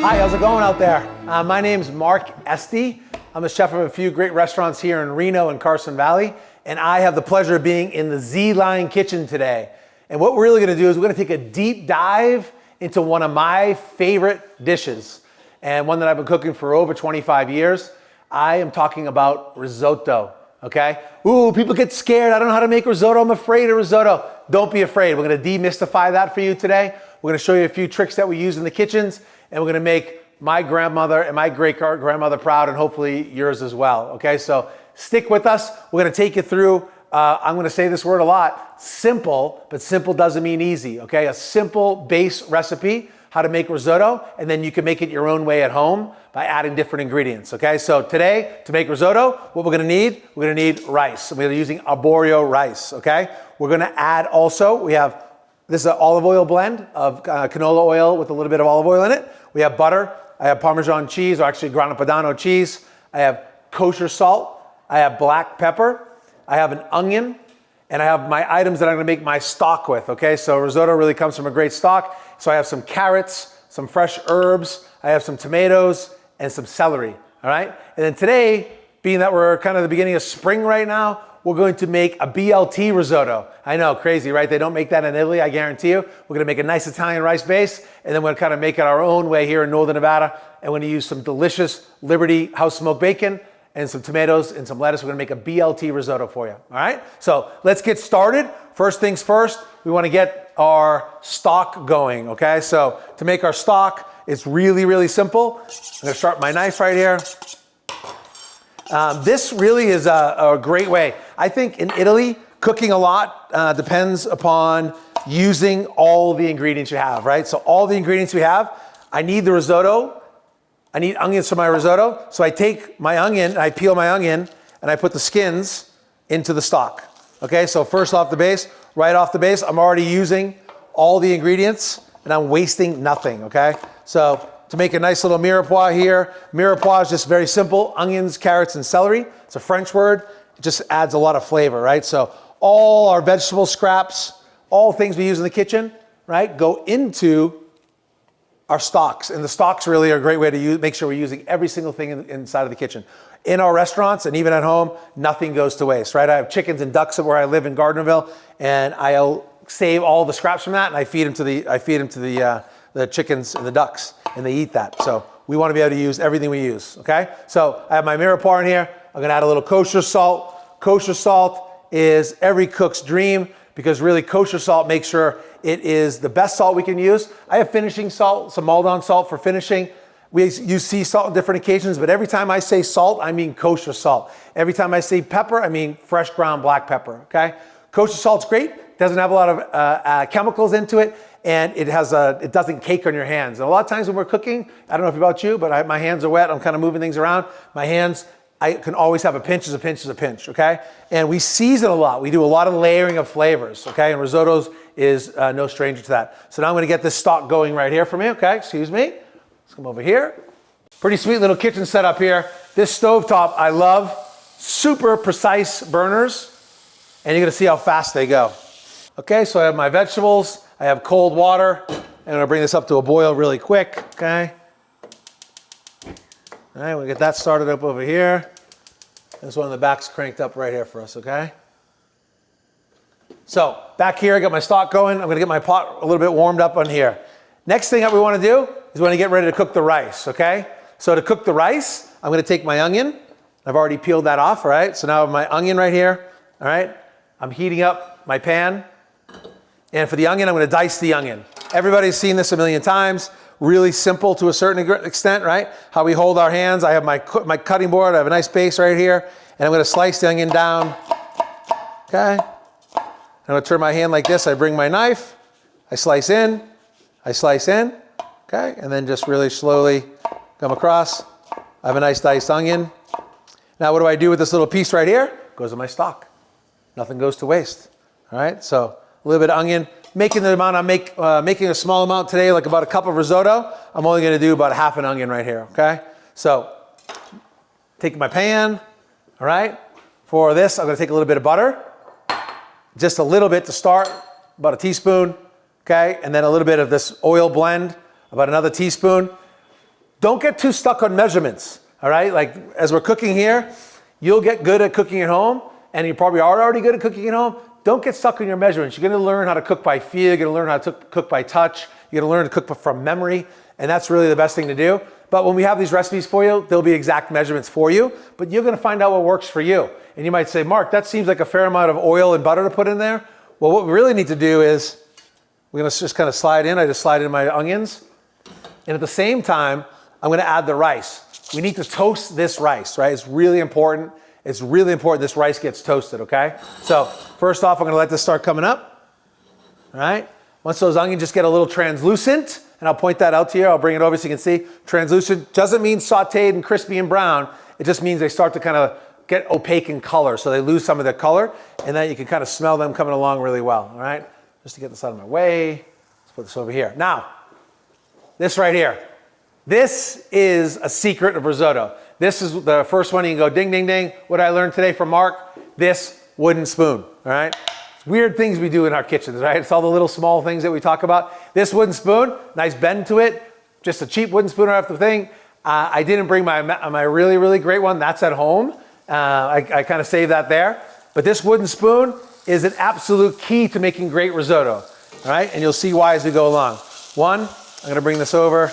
Hi, how's it going out there? My name's Mark Estee. I'm the chef of a few great restaurants here in Reno and Carson Valley, and I have the pleasure of being in the ZLINE Kitchen today. And what we're really gonna do is we're gonna take a deep dive into one of my favorite dishes, and one that I've been cooking for over 25 years. I am talking about risotto, okay? Ooh, people get scared. I don't know how to make risotto. I'm afraid of risotto. Don't be afraid. We're gonna demystify that for you today. We're gonna show you a few tricks that we use in the kitchens, and we're gonna make my grandmother and my great-grandmother proud, and hopefully yours as well, okay? So stick with us. We're gonna take you through, I'm gonna say this word a lot, simple, but simple doesn't mean easy, okay? A simple base recipe, how to make risotto, and then you can make it your own way at home by adding different ingredients, okay? So today, to make risotto, what we're gonna need rice. We're using arborio rice, okay? We're gonna add also, this is an olive oil blend of canola oil with a little bit of olive oil in it. We have butter. I have Parmesan cheese, or actually Grana Padano cheese. I have kosher salt. I have black pepper. I have an onion. And I have my items that I'm gonna make my stock with, okay? So risotto really comes from a great stock. So I have some carrots, some fresh herbs. I have some tomatoes and some celery, all right? And then today, being that we're kind of the beginning of spring right now, we're going to make a BLT risotto. I know, crazy, right? They don't make that in Italy, I guarantee you. We're gonna make a nice Italian rice base, and then we're gonna kind of make it our own way here in Northern Nevada. And we're gonna use some delicious Liberty house smoked bacon and some tomatoes and some lettuce. We're gonna make a BLT risotto for you, all right? So let's get started. First things first, we wanna get our stock going, okay? So to make our stock, it's really, really simple. I'm gonna start my knife right here. This really is a great way. I think in Italy, cooking a lot depends upon using all the ingredients you have, right? So all the ingredients we have, I need the risotto. I need onions for my risotto. So I take my onion, I peel my onion, and I put the skins into the stock. Okay, so first off the base, right off the base, I'm already using all the ingredients and I'm wasting nothing, okay? So to make a nice little mirepoix here, mirepoix is just very simple, onions, carrots, and celery. It's a French word. It just adds a lot of flavor, right? So all our vegetable scraps, all things we use in the kitchen, right, go into our stocks. And the stocks really are a great way to make sure we're using every single thing inside of the kitchen. In our restaurants and even at home, nothing goes to waste, right? I have chickens and ducks where I live in Gardnerville, and I'll save all the scraps from that, and I feed them to the chickens and the ducks, and they eat that. So we want to be able to use everything we use, okay? So I have my mirepoix in here. I'm gonna add a little kosher salt. Kosher salt is every cook's dream, because really kosher salt makes sure it is the best salt we can use. I have finishing salt, some Maldon salt for finishing. We use sea salt on different occasions, but every time I say salt, I mean kosher salt. Every time I say pepper, I mean fresh ground black pepper, okay? Kosher salt's great. Doesn't have a lot of chemicals into it, and it doesn't cake on your hands. And a lot of times when we're cooking, I don't know if about you, but my hands are wet. I'm kind of moving things around. My hands, I can always have a pinch, okay? And we season a lot. We do a lot of layering of flavors, okay? And risottos is no stranger to that. So now I'm gonna get this stock going right here for me, okay? Excuse me. Let's come over here. Pretty sweet little kitchen setup here. This stovetop, I love. Super precise burners, and you're gonna see how fast they go. Okay, so I have my vegetables. I have cold water. And I'm gonna bring this up to a boil really quick, okay? All right, we'll get that started up over here. This one in the back's cranked up right here for us, okay? So back here, I got my stock going. I'm gonna get my pot a little bit warmed up on here. Next thing that we wanna do is we wanna get ready to cook the rice, okay? So to cook the rice, I'm gonna take my onion. I've already peeled that off, all right? So now I have my onion right here, all right? I'm heating up my pan. And for the onion, I'm gonna dice the onion. Everybody's seen this a million times. Really simple to a certain extent, right? How we hold our hands. I have my cutting board. I have a nice base right here. And I'm gonna slice the onion down, okay? I'm gonna turn my hand like this. I bring my knife. I slice in, okay? And then just really slowly come across. I have a nice diced onion. Now what do I do with this little piece right here? It goes in my stock. Nothing goes to waste, all right? So a little bit of onion. Making the amount making a small amount today, like about a cup of risotto. I'm only gonna do about half an onion right here, okay? So, take my pan, all right? For this, I'm gonna take a little bit of butter. Just a little bit to start, about a teaspoon, okay? And then a little bit of this oil blend, about another teaspoon. don't get too stuck on measurements, all right? Like as we're cooking here, you'll get good at cooking at home, and you probably are already good at cooking at home. Don't get stuck on your measurements. You're gonna learn how to cook by feel, you're gonna learn how to cook by touch, you're gonna learn to cook from memory, and that's really the best thing to do. But when we have these recipes for you, there'll be exact measurements for you, but you're gonna find out what works for you. And you might say, Mark, that seems like a fair amount of oil and butter to put in there. Well, what we really need to do is, we're gonna just kind of slide in. I just slide in my onions. And at the same time, I'm gonna add the rice. We need to toast this rice, right? It's really important. It's really important this rice gets toasted, okay? So first off, I'm gonna let this start coming up, all right? Once those onions just get a little translucent, and I'll point that out to you, I'll bring it over so you can see. Translucent doesn't mean sauteed and crispy and brown. It just means they start to kind of get opaque in color, so they lose some of their color, and then you can kind of smell them coming along really well, all right? Just to get this out of my way, let's put this over here. Now, this right here. This is a secret of risotto. This is the first one you can go ding, ding, ding. What I learned today from Mark, this wooden spoon, all right? It's weird things we do in our kitchens, right? It's all the little small things that we talk about. This wooden spoon, nice bend to it, just a cheap wooden spoon right off the thing. I didn't bring my really, really great one. That's at home. I kind of saved that there. But this wooden spoon is an absolute key to making great risotto, all right? And you'll see why as we go along. One, I'm gonna bring this over,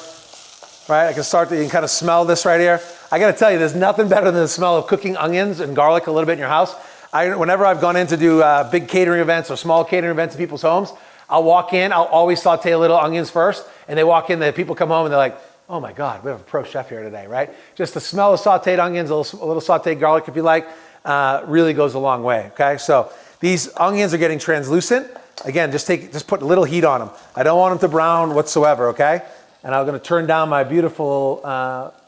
right? I can start to, you can kind of smell this right here. I gotta tell you, there's nothing better than the smell of cooking onions and garlic a little bit in your house. Whenever I've gone in to do big catering events or small catering events in people's homes, I'll walk in, I'll always saute a little onions first, and they walk in, the people come home and they're like, oh my God, we have a pro chef here today, right? Just the smell of sauteed onions, a little sauteed garlic if you like, really goes a long way, okay? So these onions are getting translucent. Again, just put a little heat on them. I don't want them to brown whatsoever, okay? And I'm gonna turn down my beautiful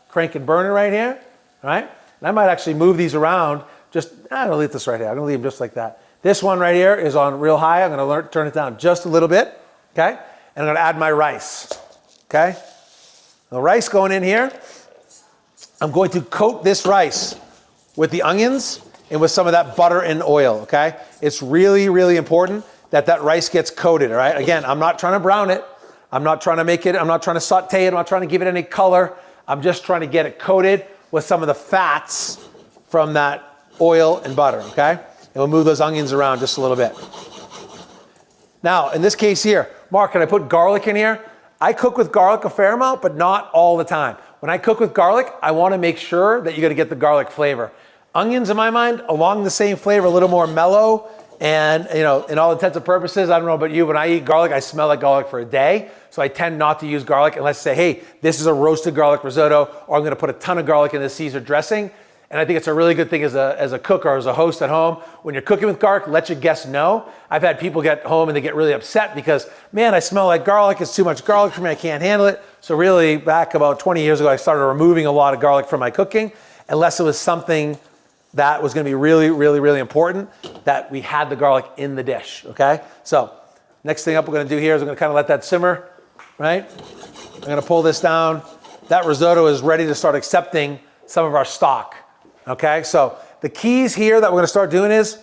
crank and burner right here, all right? And I might actually move these around. I'm gonna leave this right here. I'm gonna leave them just like that. This one right here is on real high. I'm gonna turn it down just a little bit, okay? And I'm gonna add my rice, okay? The rice going in here. I'm going to coat this rice with the onions and with some of that butter and oil, okay? It's really, really important that that rice gets coated, all right? Again, I'm not trying to brown it. I'm not trying to make it, I'm not trying to saute it. I'm not trying to give it any color. I'm just trying to get it coated with some of the fats from that oil and butter, okay? And we'll move those onions around just a little bit. Now, in this case here, Mark, can I put garlic in here? I cook with garlic a fair amount, but not all the time. When I cook with garlic, I wanna make sure that you're gonna get the garlic flavor. Onions, in my mind, along the same flavor, a little more mellow, and in all intents and purposes, I don't know about you, when I eat garlic, I smell like garlic for a day. So I tend not to use garlic unless I say, hey, this is a roasted garlic risotto, or I'm gonna put a ton of garlic in this Caesar dressing. And I think it's a really good thing as a cook or as a host at home. When you're cooking with garlic, let your guests know. I've had people get home and they get really upset because, man, I smell like garlic. It's too much garlic for me. I can't handle it. So really, back about 20 years ago, I started removing a lot of garlic from my cooking, unless it was something that was gonna be really, really, really important, that we had the garlic in the dish, okay? So next thing up we're gonna do here is I'm gonna kind of let that simmer, right? I'm gonna pull this down. That risotto is ready to start accepting some of our stock. Okay, so the keys here that we're gonna start doing is,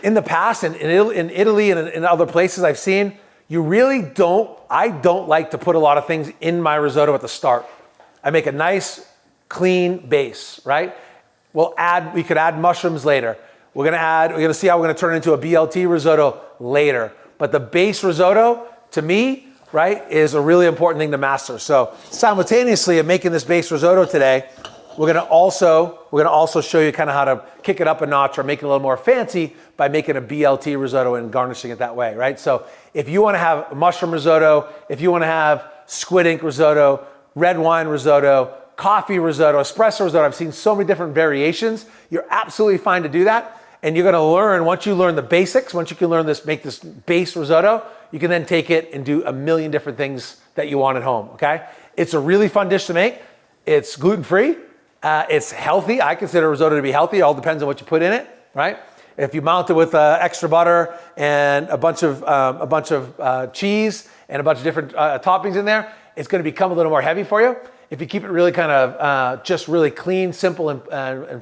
in the past, in Italy and in other places I've seen, I don't like to put a lot of things in my risotto at the start. I make a nice, clean base, right? We could add mushrooms later. We're gonna see how we're gonna turn it into a BLT risotto later. But the base risotto, to me, right, is a really important thing to master. So simultaneously in making this base risotto today, we're gonna also show you kind of how to kick it up a notch or make it a little more fancy by making a BLT risotto and garnishing it that way, right? So if you wanna have mushroom risotto, if you wanna have squid ink risotto, red wine risotto, coffee risotto, espresso risotto, I've seen so many different variations. You're absolutely fine to do that. And you're gonna learn, once you learn the basics, once you can learn this, make this base risotto, you can then take it and do a million different things that you want at home, okay? It's a really fun dish to make. It's gluten-free. It's healthy. I consider risotto to be healthy. It all depends on what you put in it, right? If you mount it with extra butter and a bunch of cheese and a bunch of different toppings in there, it's gonna become a little more heavy for you. If you keep it really kind of just really clean, simple, and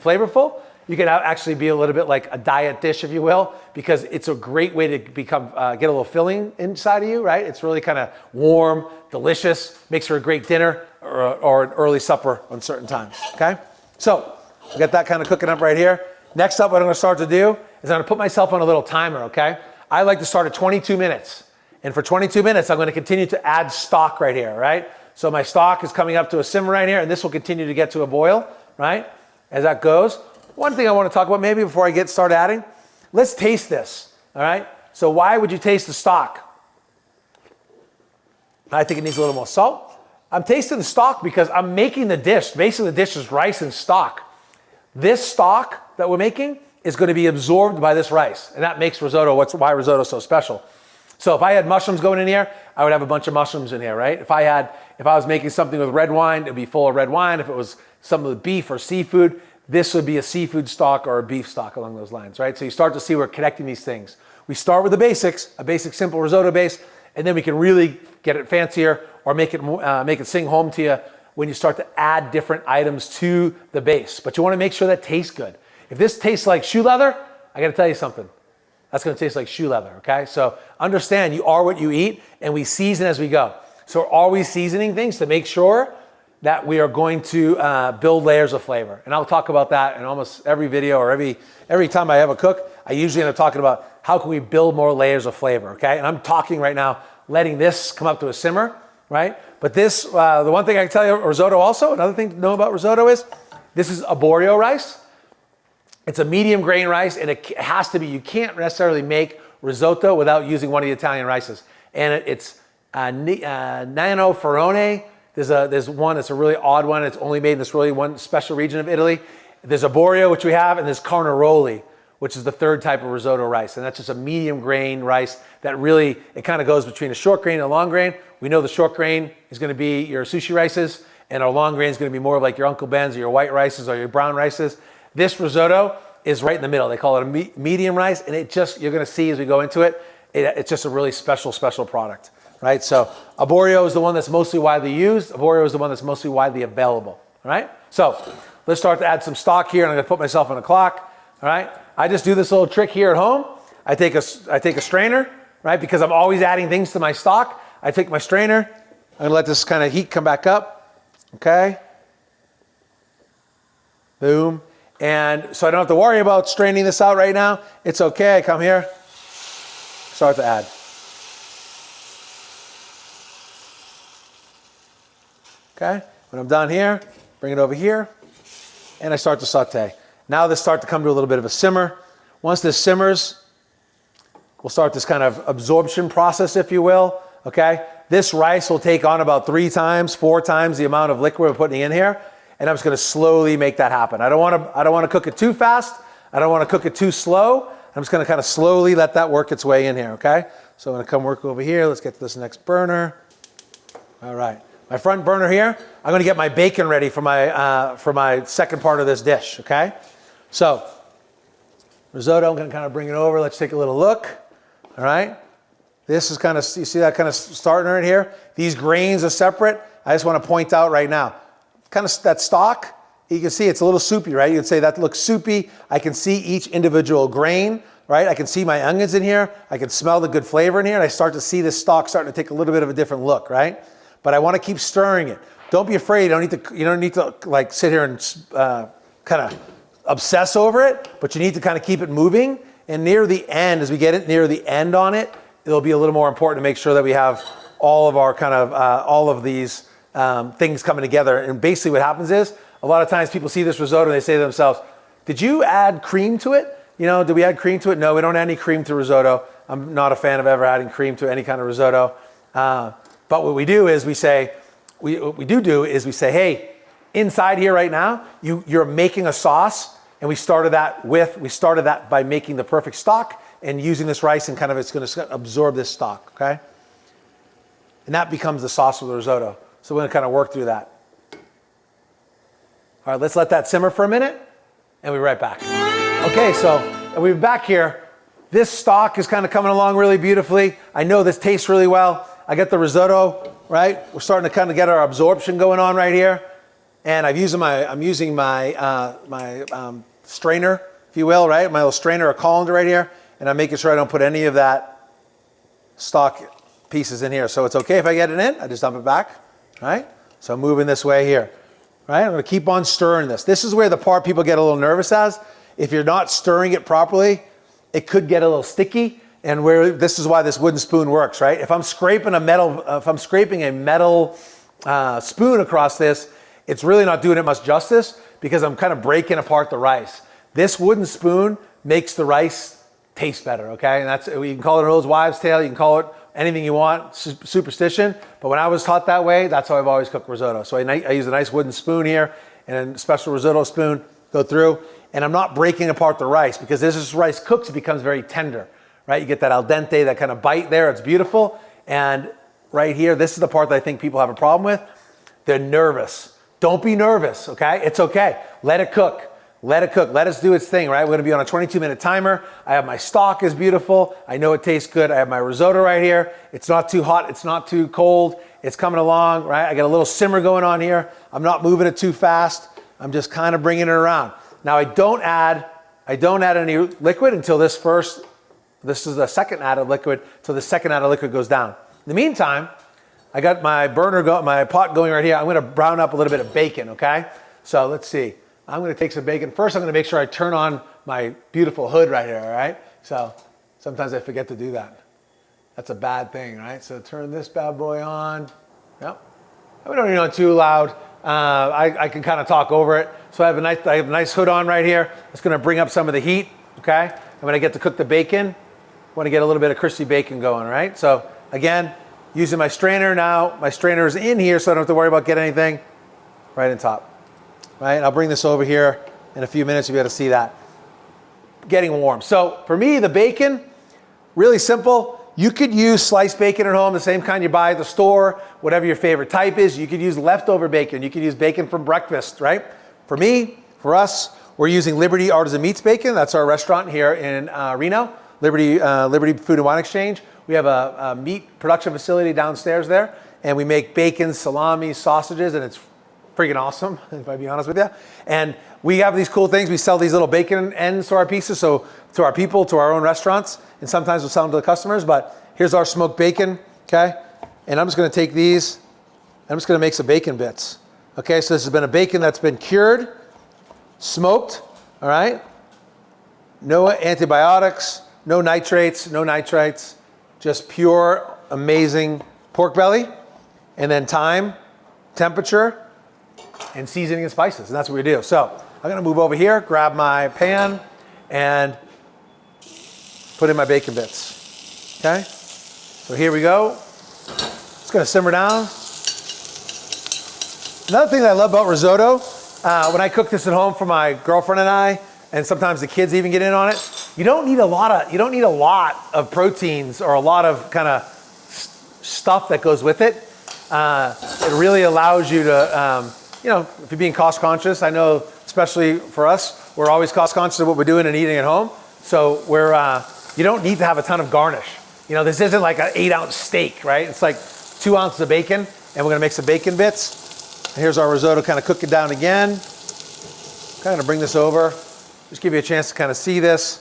flavorful, You can actually be a little bit like a diet dish, if you will, because it's a great way to become get a little filling inside of you, right? It's really kind of warm, delicious, makes for a great dinner or an early supper on certain times, okay? So we got that kind of cooking up right here. Next up, what I'm gonna start to do is I'm gonna put myself on a little timer, okay? I like to start at 22 minutes. And for 22 minutes, I'm gonna continue to add stock right here, right? So my stock is coming up to a simmer right here, and this will continue to get to a boil, right? As that goes. One thing I want to talk about maybe before I start adding, let's taste this, all right? So why would you taste the stock? I think it needs a little more salt. I'm tasting the stock because I'm making the dish. Basically, the dish is rice and stock. This stock that we're making is going to be absorbed by this rice, and that makes risotto, why risotto is so special. So if I had mushrooms going in here, I would have a bunch of mushrooms in here, right? If I was making something with red wine, it'd be full of red wine. If it was something with beef or seafood, this would be a seafood stock or a beef stock along those lines, right? So you start to see we're connecting these things. We start with the basics, a basic simple risotto base, and then we can really get it fancier or make it sing home to you when you start to add different items to the base. But you want to make sure that tastes good. If this tastes like shoe leather, I got to tell you something. That's going to taste like shoe leather, okay? So understand you are what you eat, and we season as we go. So we're always seasoning things to make sure that we are going to build layers of flavor. And I'll talk about that in almost every video or every time I have a cook. I usually end up talking about how can we build more layers of flavor, okay? And I'm talking right now, letting this come up to a simmer, right? But this, the one thing I can tell you, risotto also, another thing to know about risotto is, this is arborio rice. It's a medium grain rice, and it has to be, you can't necessarily make risotto without using one of the Italian rices. And it's Nano Ferrone. There's one that's a really odd one. It's only made in this really one special region of Italy. There's arborio, which we have, and there's carnaroli, which is the third type of risotto rice. And that's just a medium grain rice that really, it kind of goes between a short grain and a long grain. We know the short grain is going to be your sushi rices, and our long grain is going to be more like your Uncle Ben's or your white rices or your brown rices. This risotto is right in the middle. They call it a medium rice, and it just, you're going to see as we go into it, it's just a really special product, right? So arborio is the one that's mostly widely used. Arborio is the one that's mostly widely available, all right? So let's start to add some stock here, and I'm going to put myself on a clock, all right? I just do this little trick here at home. I take a strainer, right? Because I'm always adding things to my stock. I take my strainer. I'm going to let this kind of heat come back up, okay? Boom. And so I don't have to worry about straining this out right now. It's okay. I come here, start to add. Okay, when I'm done here, bring it over here, and I start to saute. Now this starts to come to a little bit of a simmer. Once this simmers, we'll start this kind of absorption process, if you will, okay? This rice will take on about 3 times, 4 times the amount of liquid we're putting in here. And I'm just going to slowly make that happen. I don't want to cook it too fast. I don't want to cook it too slow. I'm just going to kind of slowly let that work its way in here, okay? So I'm going to come work over here. Let's get to this next burner. All right. My front burner here, I'm going to get my bacon ready for my second part of this dish, okay? So risotto, I'm going to kind of bring it over. Let's take a little look, all right? This is kind of, you see that kind of starting right here? These grains are separate. I just want to point out right now, kind of that stock, you can see it's a little soupy, right? You can say that looks soupy. I can see each individual grain, right? I can see my onions in here. I can smell the good flavor in here, and I start to see this stock starting to take a little bit of a different look, right? But I want to keep stirring it. Don't be afraid. You don't need to like sit here and kind of obsess over it, but you need to kind of keep it moving. And near the end, as we get it near the end on it, it'll be a little more important to make sure that we have all of our kind of all of these things coming together. And basically what happens is, a lot of times people see this risotto and they say to themselves, did you add cream to it? You know, did we add cream to it? No, we don't add any cream to risotto. I'm not a fan of ever adding cream to any kind of risotto. But what we do is we say, hey, inside here right now, you're making a sauce, and we started that by making the perfect stock and using this rice, and kind of it's going to absorb this stock, okay? And that becomes the sauce for the risotto. So we're going to kind of work through that. All right, let's let that simmer for a minute, and we'll be right back. Okay, so we're back here. This stock is kind of coming along really beautifully. I know this tastes really well. I got the risotto, right? We're starting to kind of get our absorption going on right here. And I'm using my strainer, if you will, right? My little strainer or colander right here. And I'm making sure I don't put any of that stock pieces in here. So it's okay if I get it in, I just dump it back, right? So I'm moving this way here, right? I'm gonna keep on stirring this. This is where the part people get a little nervous as. If you're not stirring it properly, it could get a little sticky. And this is why this wooden spoon works, right? If I'm scraping a metal spoon across this, it's really not doing it much justice because I'm kind of breaking apart the rice. This wooden spoon makes the rice taste better, okay? And that's, you can call it an old wives' tale, you can call it anything you want, superstition. But when I was taught that way, that's how I've always cooked risotto. So I use a nice wooden spoon here and a special risotto spoon, go through, and I'm not breaking apart the rice because as this rice cooks, it becomes very tender. Right, you get that al dente, that kind of bite there, it's beautiful. And right here, this is the part that I think people have a problem with. They're nervous. Don't be nervous, okay? It's okay, let it cook. Let it cook, let us do its thing, right? We're gonna be on a 22-minute timer. I have my stock is beautiful. I know it tastes good. I have my risotto right here. It's not too hot, it's not too cold. It's coming along, right? I got a little simmer going on here. I'm not moving it too fast. I'm just kind of bringing it around. Now I don't add any liquid until this is the second added liquid, so the second added liquid goes down. In the meantime, I got my my pot going right here. I'm gonna brown up a little bit of bacon, okay? So let's see. I'm gonna take some bacon. First, I'm gonna make sure I turn on my beautiful hood right here, all right? So sometimes I forget to do that. That's a bad thing, right? So turn this bad boy on. Yep. We don't need it too loud. I can kind of talk over it. So I have a nice hood on right here. It's gonna bring up some of the heat, okay? And when I get to cook the bacon, want to get a little bit of crispy bacon going, right? So again, using my strainer now. My strainer is in here, so I don't have to worry about getting anything right on top, right? I'll bring this over here in a few minutes. You'll be able to see that getting warm. So for me, the bacon, really simple. You could use sliced bacon at home, the same kind you buy at the store, whatever your favorite type is. You could use leftover bacon. You could use bacon from breakfast, right? For me, for us, we're using Liberty Artisan Meats Bacon. That's our restaurant here in Reno. Liberty Food and Wine Exchange. We have a meat production facility downstairs there, and we make bacon, salami, sausages, and it's freaking awesome, if I be honest with you. And we have these cool things. We sell these little bacon ends to our pieces, so to our people, to our own restaurants, and sometimes we'll sell them to the customers. But here's our smoked bacon, okay? And I'm just gonna take these, I'm just gonna make some bacon bits. Okay, so this has been a bacon that's been cured, smoked, all right? No antibiotics, no nitrates, just pure, amazing pork belly, and then thyme, temperature, and seasoning and spices, and that's what we do. So I'm gonna move over here, grab my pan, and put in my bacon bits, okay? So here we go. It's gonna simmer down. Another thing that I love about risotto, when I cook this at home for my girlfriend and I, and sometimes the kids even get in on it, you don't need a lot of proteins or a lot of kind of stuff that goes with it. It really allows you to, if you're being cost conscious, I know especially for us, we're always cost conscious of what we're doing and eating at home. So you don't need to have a ton of garnish. This isn't like an 8-ounce steak, right? It's like 2 ounces of bacon, and we're gonna make some bacon bits. And here's our risotto kind of cooking down again. Kind of bring this over. Just give you a chance to kind of see this.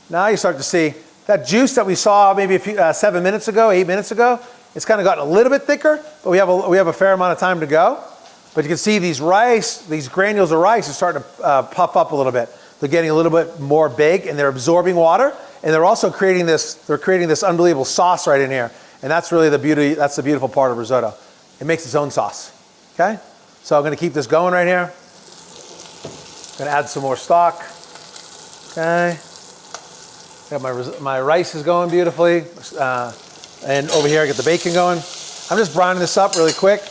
Now you start to see that juice that we saw maybe 7 minutes ago, 8 minutes ago. It's kind of gotten a little bit thicker, but we have a fair amount of time to go. But you can see these granules of rice are starting to puff up a little bit. They're getting a little bit more big, and they're absorbing water, and they're also creating this unbelievable sauce right in here. And that's really the beauty. That's the beautiful part of risotto. It makes its own sauce. Okay, so I'm going to keep this going right here. I'm going to add some more stock. Okay. Got my rice is going beautifully. And over here I get the bacon going. I'm just browning this up really quick.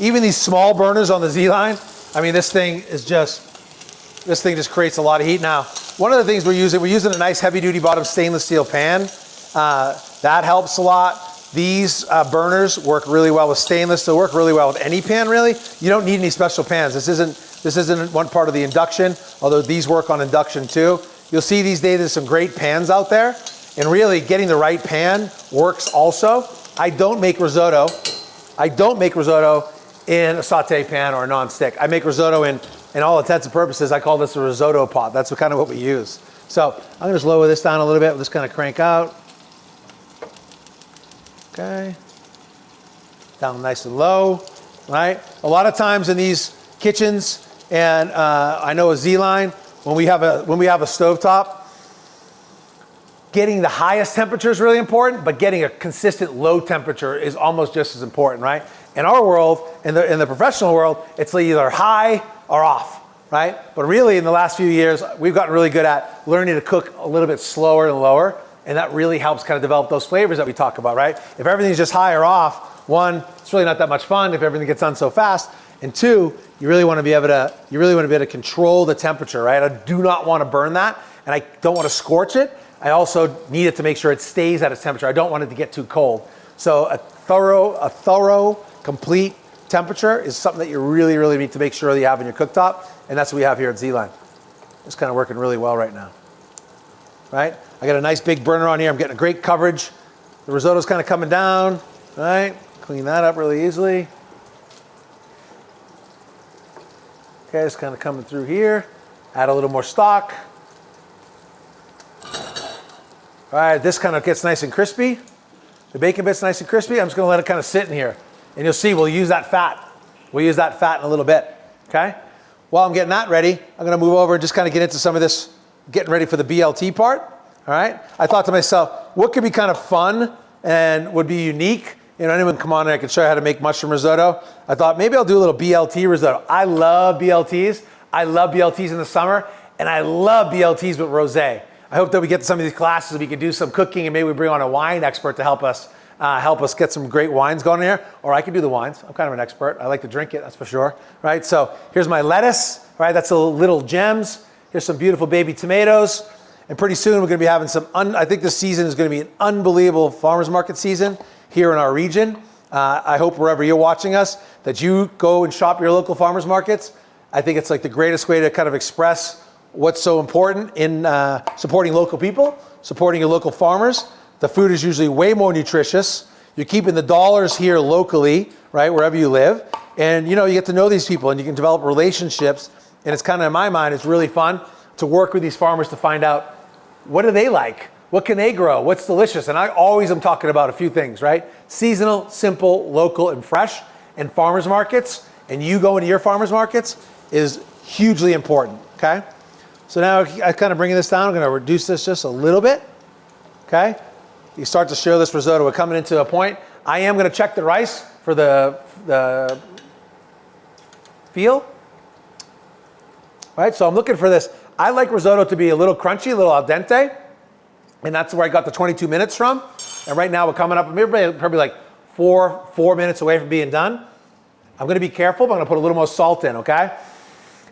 Even these small burners on the Z-Line, I mean, this thing just creates a lot of heat. Now, one of the things we're using a nice heavy duty bottom stainless steel pan. That helps a lot. These burners work really well with stainless. They work really well with any pan, really. You don't need any special pans. This isn't one part of the induction, although these work on induction too. You'll see these days there's some great pans out there, and really getting the right pan works also. I don't make risotto in a saute pan or a non-stick. I make risotto in in all intents and purposes, I call this a risotto pot. That's kind of what we use. So I'm gonna just lower this down a little bit. We'll just kind of crank out. Okay. Down nice and low, right? A lot of times in these kitchens, and I know a ZLINE, when we have a stovetop, getting the highest temperature is really important, but getting a consistent low temperature is almost just as important, right? In our world, in the professional world, it's either high or off, right? But really in the last few years, we've gotten really good at learning to cook a little bit slower and lower, and that really helps kind of develop those flavors that we talk about, right? If everything's just high or off, one, it's really not that much fun if everything gets done so fast, and two, you really want to be able to control the temperature, right? I do not want to burn that, and I don't want to scorch it. I also need it to make sure it stays at its temperature. I don't want it to get too cold. So a thorough, complete temperature is something that you really, really need to make sure that you have in your cooktop, and that's what we have here at ZLINE. It's kind of working really well right now, right? I got a nice big burner on here. I'm getting a great coverage. The risotto's kind of coming down, right? Clean that up really easily. Okay, it's kind of coming through here. Add a little more stock. All right, this kind of gets nice and crispy. The bacon bit's nice and crispy. I'm just gonna let it kind of sit in here. And you'll see we'll use that fat. We'll use that fat in a little bit, okay? While I'm getting that ready, I'm gonna move over and just kind of get into some of this, getting ready for the BLT part, all right? I thought to myself, what could be kind of fun and would be unique? You know, anyone come on and I can show you how to make mushroom risotto. I thought maybe I'll do a little BLT risotto. I love BLTs. I love BLTs in the summer, and I love BLTs with rosé. I hope that we get to some of these classes, we can do some cooking, and maybe we bring on a wine expert to help us get some great wines going in here. Or I can do the wines. I'm kind of an expert. I like to drink it, that's for sure. Right, so here's my lettuce. Right, that's a little gems. Here's some beautiful baby tomatoes. And pretty soon we're gonna be having some, I think this season is gonna be an unbelievable farmer's market season here in our region. I hope wherever you're watching us, that you go and shop your local farmer's markets. I think it's like the greatest way to kind of express what's so important in supporting local people, supporting your local farmers. The food is usually way more nutritious. You're keeping the dollars here locally, right, wherever you live. And you know, you get to know these people and you can develop relationships. And it's kind of, in my mind, it's really fun to work with these farmers to find out, what do they like? What can they grow? What's delicious? And I always am talking about a few things, right? Seasonal, simple, local, and fresh. And farmers markets, and you go into your farmers markets, is hugely important, okay? So now I kind of bringing this down. I'm going to reduce this just a little bit. Okay. You start to show this risotto. We're coming into a point. I am going to check the rice for the feel. All right. So I'm looking for this. I like risotto to be a little crunchy, a little al dente. And that's where I got the 22 minutes from. And right now we're coming up, probably like four minutes away from being done. I'm going to be careful, but I'm going to put a little more salt in. Okay.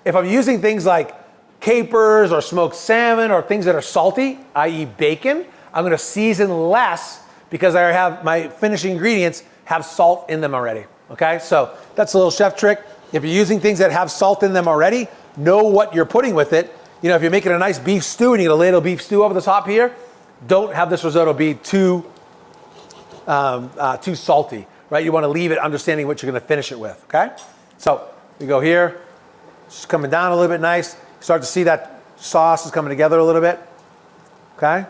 If I'm using things like capers or smoked salmon or things that are salty, i.e. bacon, I'm gonna season less because I have my finishing ingredients have salt in them already, okay? So that's a little chef trick. If you're using things that have salt in them already, know what you're putting with it. You know, if you're making a nice beef stew and you get a ladle of beef stew over the top here, don't have this risotto be too salty, right? You wanna leave it understanding what you're gonna finish it with, okay? So we go here, just coming down a little bit nice. Start to see that sauce is coming together a little bit, okay?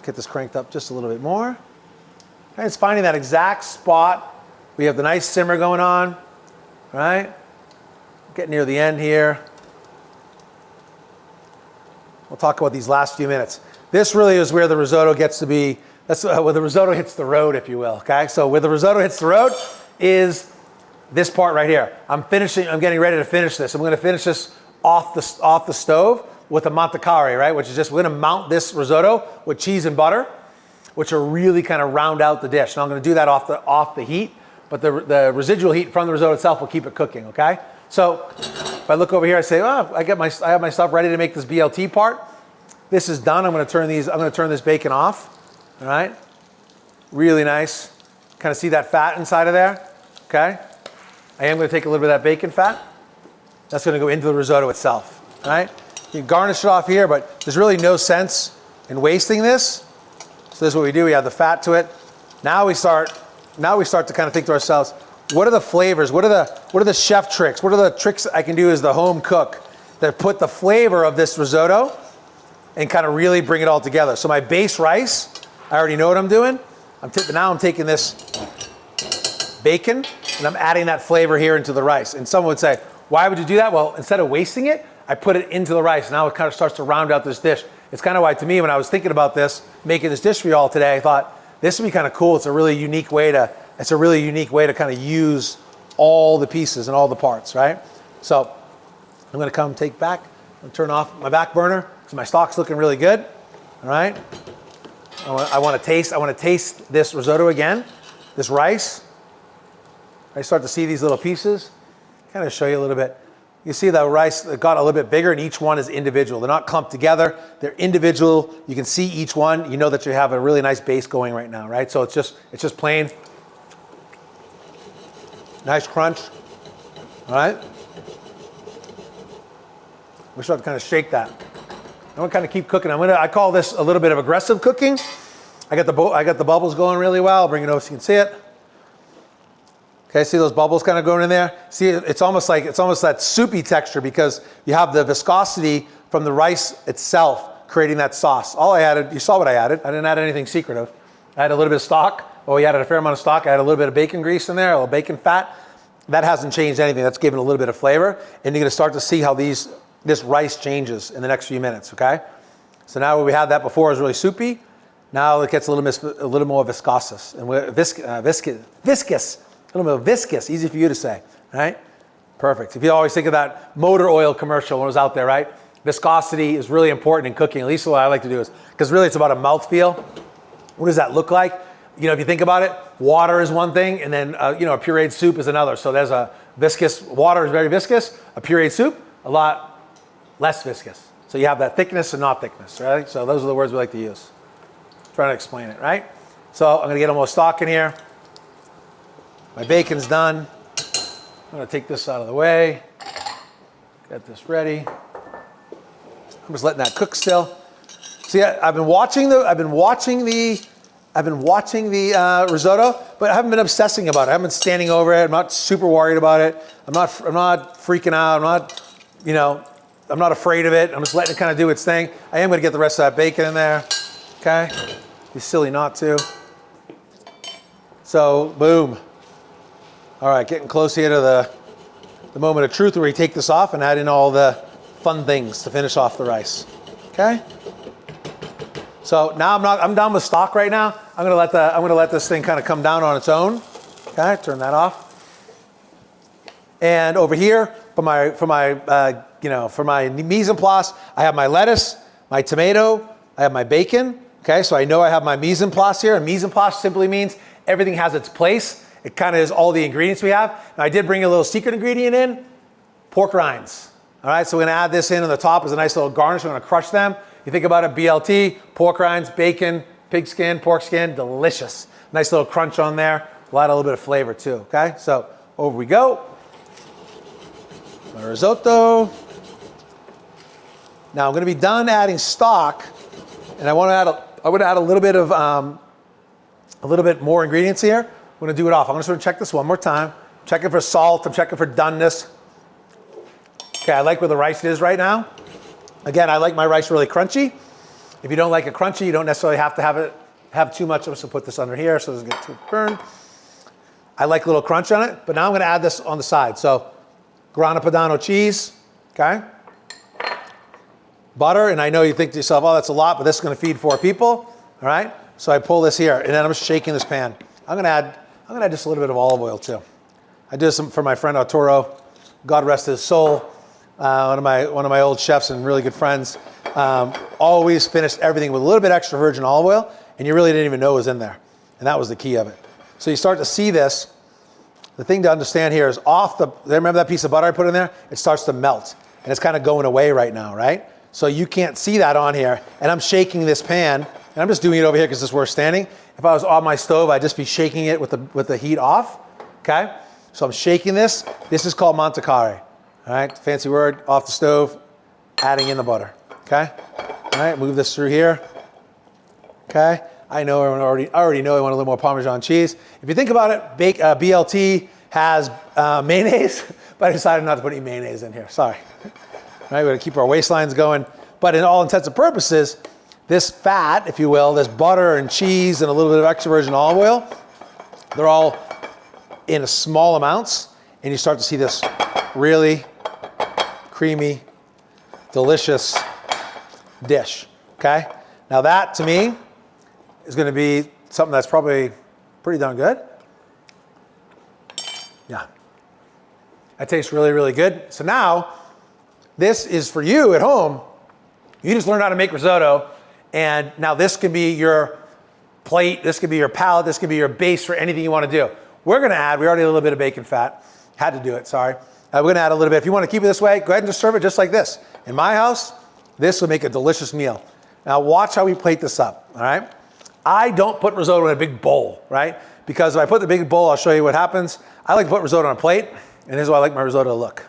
Get this cranked up just a little bit more. Okay, it's finding that exact spot. We have the nice simmer going on, right? Getting near the end here. We'll talk about these last few minutes. This really is where the risotto gets to be, that's where the risotto hits the road, if you will, okay? So where the risotto hits the road is this part right here. I'm getting ready to finish this. I'm gonna finish this off the stove with a mantecare, right? Which is just, we're gonna mount this risotto with cheese and butter, which will really kind of round out the dish. Now I'm gonna do that off the heat, but the residual heat from the risotto itself will keep it cooking, okay? So if I look over here, I say, oh, I have my stuff ready to make this BLT part. This is done. I'm gonna turn this bacon off, all right? Really nice. Kind of see that fat inside of there, okay? I am gonna take a little bit of that bacon fat. That's gonna go into the risotto itself, all right? You can garnish it off here, but there's really no sense in wasting this. So this is what we do, we have the fat to it. Now we start to kind of think to ourselves, what are the flavors? What are the chef tricks? What are the tricks I can do as the home cook that put the flavor of this risotto and kind of really bring it all together? So my base rice, I already know what I'm doing. Now I'm taking this bacon and I'm adding that flavor here into the rice. And someone would say, why would you do that? Well, instead of wasting it, I put it into the rice. Now it kind of starts to round out this dish. It's kind of why, to me, when I was thinking about this, making this dish for you all today, I thought this would be kind of cool. It's a really unique way to kind of use all the pieces and all the parts, right? So I'm gonna come take back and turn off my back burner because my stock's looking really good, all right? I want to taste this risotto again, this rice. I start to see these little pieces. Kind of show you a little bit. You see the rice that got a little bit bigger, and each one is individual. They're not clumped together. They're individual. You can see each one. You know that you have a really nice base going right now, right? So it's just plain. Nice crunch. All right. We start to kind of shake that. I'm gonna kind of keep cooking. I call this a little bit of aggressive cooking. I got the bubbles going really well. I'll bring it over so you can see it. Okay, see those bubbles kind of going in there? See, it's almost that soupy texture because you have the viscosity from the rice itself creating that sauce. All I added, you saw what I added. I didn't add anything secretive. I had a little bit of stock. Oh, we added a fair amount of stock. I had a little bit of bacon grease in there, a little bacon fat. That hasn't changed anything. That's given a little bit of flavor. And you're gonna start to see how this rice changes in the next few minutes, okay? So now we had that before, it was really soupy. Now it gets a little more viscous, and viscous. A little bit viscous, easy for you to say, right? Perfect. If you always think of that motor oil commercial when it was out there, right? Viscosity is really important in cooking. At least what I like to do is, because really it's about a mouthfeel. What does that look like? You know, if you think about it, water is one thing, and then a pureed soup is another. So there's a viscous, water is very viscous, a pureed soup, a lot less viscous. So you have that thickness and not thickness, right? So those are the words we like to use. Trying to explain it, right? So I'm gonna get almost stock in here. My bacon's done. I'm gonna take this out of the way. Get this ready. I'm just letting that cook still. See, I've been watching the risotto, but I haven't been obsessing about it. I haven't been standing over it. I'm not super worried about it. I'm not freaking out. I'm not afraid of it. I'm just letting it kind of do its thing. I am gonna get the rest of that bacon in there. Okay? Be silly not to. So, boom. All right, getting close here to the moment of truth where we take this off and add in all the fun things to finish off the rice. Okay? So now I'm done with stock right now. I'm gonna let this thing kind of come down on its own. Okay, turn that off. And over here, for my mise en place, I have my lettuce, my tomato, I have my bacon. Okay, so I know I have my mise en place here. And mise en place simply means everything has its place. It kind of is all the ingredients we have. Now I did bring a little secret ingredient in, pork rinds. All right, so we're gonna add this in on the top as a nice little garnish. We're gonna crush them. You think about it, BLT, pork rinds, bacon, pig skin, pork skin, delicious. Nice little crunch on there. We'll add a little bit of flavor too, okay? So over we go. My risotto. Now I'm gonna be done adding stock, and I wanna add a little bit of, a little bit more ingredients here. I'm gonna do it off. I'm gonna check this one more time. Checking for salt, I'm checking for doneness. Okay, I like where the rice is right now. Again, I like my rice really crunchy. If you don't like it crunchy, you don't necessarily have to have too much. I'm just gonna put this under here so it doesn't get too burned. I like a little crunch on it, but now I'm gonna add this on the side. So, Grana Padano cheese, okay? Butter, and I know you think to yourself, oh, that's a lot, but this is gonna feed 4 people, all right? So I pull this here, and then I'm just shaking this pan. I'm gonna add just a little bit of olive oil too. I did some for my friend Arturo, God rest his soul. One of my old chefs and really good friends. Always finished everything with a little bit extra virgin olive oil, and you really didn't even know it was in there. And that was the key of it. So you start to see this. The thing to understand here is remember that piece of butter I put in there? It starts to melt, and it's kind of going away right now, right? So you can't see that on here, and I'm shaking this pan, and I'm just doing it over here because this is where we're standing. If I was on my stove, I'd just be shaking it with the heat off, okay? So I'm shaking this. This is called mantecare, all right? Fancy word, off the stove, adding in the butter, okay? All right, move this through here, okay? I already know I want a little more Parmesan cheese. If you think about it, BLT has mayonnaise, but I decided not to put any mayonnaise in here, sorry. Right, we're gonna keep our waistlines going. But in all intents and purposes, this fat, if you will, this butter and cheese and a little bit of extra virgin olive oil, they're all in a small amounts, and you start to see this really creamy, delicious dish, okay? Now that, to me, is gonna be something that's probably pretty darn good. Yeah. That tastes really, really good. So now, this is for you at home. You just learned how to make risotto, and now this can be your plate, this could be your palette, this could be your base for anything you want to do. We're gonna add, we already had a little bit of bacon fat. Had to do it, sorry. We're gonna add a little bit. If you want to keep it this way, go ahead and just serve it just like this. In my house, this will make a delicious meal. Now watch how we plate this up, all right? I don't put risotto in a big bowl, right? Because if I put the big bowl, I'll show you what happens. I like to put risotto on a plate, and here's how I like my risotto to look.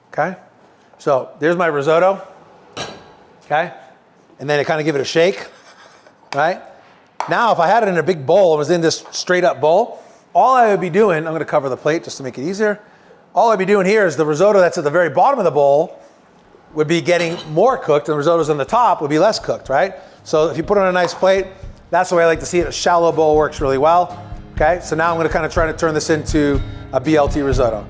Okay? So there's my risotto, okay? And then I kind of give it a shake, right? Now, if I had it in a big bowl and was in this straight up bowl, all I would be doing, I'm gonna cover the plate just to make it easier. All I'd be doing here is the risotto that's at the very bottom of the bowl would be getting more cooked, and the risotto's on the top would be less cooked, right? So if you put it on a nice plate, that's the way I like to see it. A shallow bowl works really well, okay? So now I'm gonna kind of try to turn this into a BLT risotto.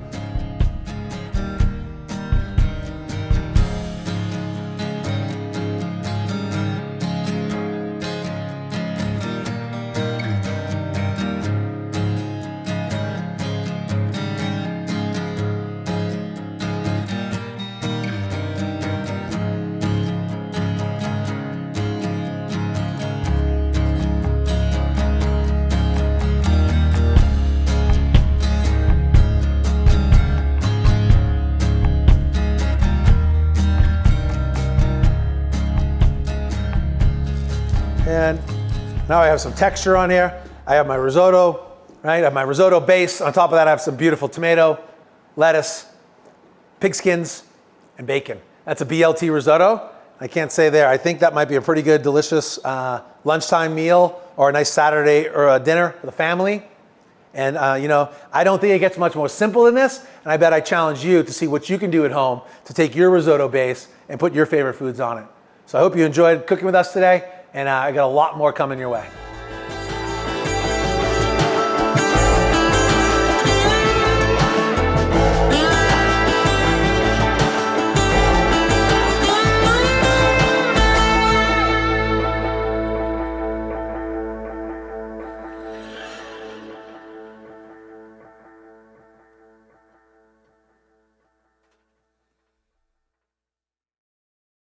And now I have some texture on here. I have my risotto, right? I have my risotto base. On top of that, I have some beautiful tomato, lettuce, pig skins, and bacon. That's a BLT risotto. I can't say there. I think that might be a pretty good, delicious lunchtime meal or a nice Saturday or a dinner for the family. And you know, I don't think it gets much more simple than this. And I bet I challenge you to see what you can do at home to take your risotto base and put your favorite foods on it. So I hope you enjoyed cooking with us today. And I got a lot more coming your way.